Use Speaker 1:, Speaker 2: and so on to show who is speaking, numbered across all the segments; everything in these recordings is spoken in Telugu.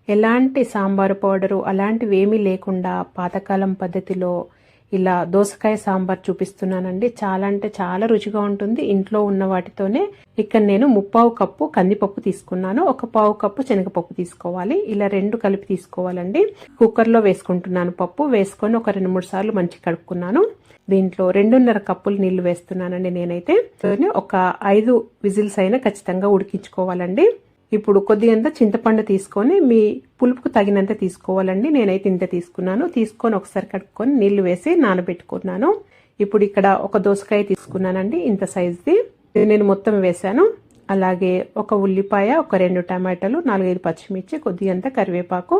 Speaker 1: ఎలాంటి సాంబారు పౌడరు అలాంటివి ఏమీ లేకుండా పాతకాలం పద్ధతిలో ఇలా దోసకాయ సాంబార్ చూపిస్తున్నానండి. చాలా అంటే చాలా రుచిగా ఉంటుంది. ఇంట్లో ఉన్న వాటితోనే. ఇక్కడ నేను 3/4 కప్పు కందిపప్పు తీసుకున్నాను. 1/4 కప్పు శనగపప్పు తీసుకోవాలి. ఇలా 2 కలిపి తీసుకోవాలండి. కుక్కర్లో వేసుకుంటున్నాను. పప్పు వేసుకొని ఒక 2-3 సార్లు మంచిగా కడుక్కున్నాను. దీంట్లో 2.5 కప్పులు నీళ్లు వేస్తున్నానండి నేనైతే. ఒక 5 విజిల్స్ అయినా ఖచ్చితంగా ఉడికించుకోవాలండి. ఇప్పుడు కొద్దిగంత చింతపండు తీసుకొని మీ పులుపుకు తగినంత తీసుకోవాలండి. నేనైతే ఇంత తీసుకున్నాను. తీసుకొని ఒకసారి కడుక్కొని నీళ్లు వేసి నానబెట్టుకున్నాను. ఇప్పుడు ఇక్కడ ఒక దోసకాయ తీసుకున్నానండి, ఇంత సైజుది. నేను మొత్తం వేసాను. అలాగే ఒక ఉల్లిపాయ, ఒక 2 టమాటాలు, 4-5 పచ్చిమిర్చి, కొద్దిగంత కరివేపాకు,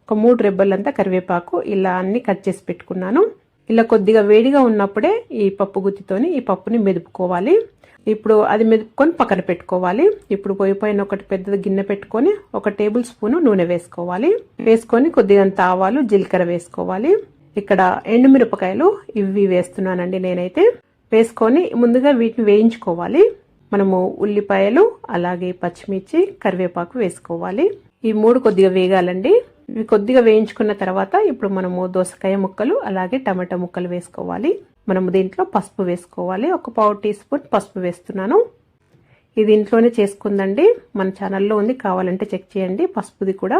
Speaker 1: ఒక 3 రెబ్బలంతా కరివేపాకు, ఇలా అన్ని కట్ చేసి పెట్టుకున్నాను. ఇలా కొద్దిగా వేడిగా ఉన్నప్పుడే ఈ పప్పు గుత్తితోని ఈ పప్పుని మెదుపుకోవాలి. ఇప్పుడు అది మెదుపుకొని పక్కన పెట్టుకోవాలి. ఇప్పుడు పొయ్యి పైన ఒకటి పెద్ద గిన్నె పెట్టుకొని 1 టేబుల్ స్పూన్ నూనె వేసుకోవాలి. వేసుకొని కొద్దిగంత ఆవాలు, జీలకర్ర వేసుకోవాలి. ఇక్కడ ఎండుమిరపకాయలు ఇవి వేస్తున్నానండి నేనైతే. వేసుకొని ముందుగా వీటిని వేయించుకోవాలి. మనము ఉల్లిపాయలు, అలాగే పచ్చిమిర్చి, కరివేపాకు వేసుకోవాలి. ఈ 3 కొద్దిగా వేగాలండి. ఇవి కొద్దిగా వేయించుకున్న తర్వాత ఇప్పుడు మనము దోసకాయ ముక్కలు, అలాగే టమాటా ముక్కలు వేసుకోవాలి. మనము దీంట్లో పసుపు వేసుకోవాలి. 1/4 టీ స్పూన్ పసుపు వేస్తున్నాను. ఇది ఇంట్లోనే చేసుకుందండి, మన ఛానల్లో ఉంది, కావాలంటే చెక్ చేయండి పసుపుది కూడా.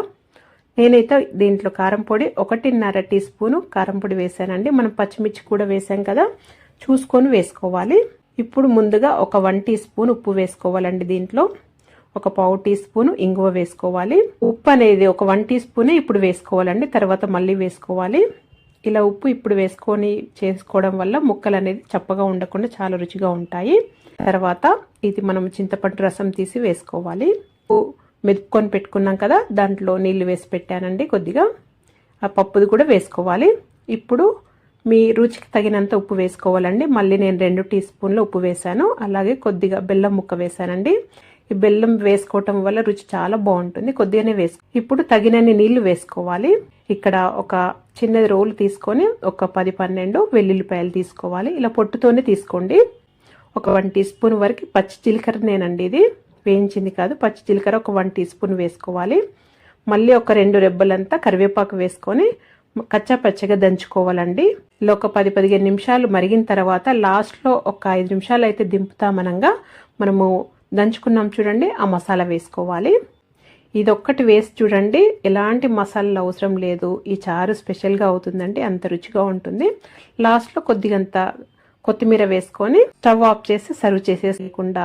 Speaker 1: నేనైతే దీంట్లో కారం పొడి 1.5 టీ స్పూను కారం పొడి వేసానండి. మనం పచ్చిమిర్చి కూడా వేసాం కదా, చూసుకొని వేసుకోవాలి. ఇప్పుడు ముందుగా ఒక 1 టీ స్పూన్ ఉప్పు వేసుకోవాలండి. దీంట్లో 1/4 టీ స్పూన్ ఇంగువ వేసుకోవాలి. ఉప్పు అనేది ఒక 1 టీ స్పూనే ఇప్పుడు వేసుకోవాలండి, తర్వాత మళ్ళీ వేసుకోవాలి. ఇలా ఉప్పు ఇప్పుడు వేసుకొని చేసుకోవడం వల్ల ముక్కలు అనేది చప్పగా ఉండకుండా చాలా రుచిగా ఉంటాయి. తర్వాత ఇది మనం చింతపండు రసం తీసి వేసుకోవాలి. మెదుపుకొని పెట్టుకున్నాం కదా, దాంట్లో నీళ్లు వేసి పెట్టానండి కొద్దిగా. ఆ పప్పుది కూడా వేసుకోవాలి. ఇప్పుడు మీ రుచికి తగినంత ఉప్పు వేసుకోవాలండి. మళ్ళీ నేను 2 టీ స్పూన్ల ఉప్పు వేసాను. అలాగే కొద్దిగా బెల్లం ముక్క వేసానండి. ఈ బెల్లం వేసుకోవటం వల్ల రుచి చాలా బాగుంటుంది. కొద్దిగానే ఇప్పుడు తగినన్ని నీళ్లు వేసుకోవాలి. ఇక్కడ ఒక చిన్న రోలు తీసుకొని ఒక 10-12 వెల్లుల్లిపాయలు తీసుకోవాలి. ఇలా పొట్టుతోనే తీసుకోండి. ఒక 1 టీ స్పూన్ వరకు పచ్చి జీలకర్రనేనండి, ఇది వేయించింది కాదు, పచ్చి జీలకర్ర ఒక 1 టీ స్పూన్ వేసుకోవాలి. మళ్ళీ ఒక 2 రెబ్బలంతా కరివేపాకు వేసుకొని కచ్చా పచ్చగా దంచుకోవాలండి. ఇలా ఒక 10-15 నిమిషాలు మరిగిన తర్వాత లాస్ట్లో ఒక 5 నిమిషాలు అయితే దింపుతామనగా మనము దంచుకున్నాం చూడండి, ఆ మసాలా వేసుకోవాలి. ఇది ఒక్కటి వేసి చూడండి, ఎలాంటి మసాలాలు అవసరం లేదు. ఈ చారు స్పెషల్గా అవుతుందండి, అంత రుచిగా ఉంటుంది. లాస్ట్లో కొద్దిగంత కొత్తిమీర వేసుకొని స్టవ్ ఆఫ్ చేసి సర్వ్ చేసేయకుండా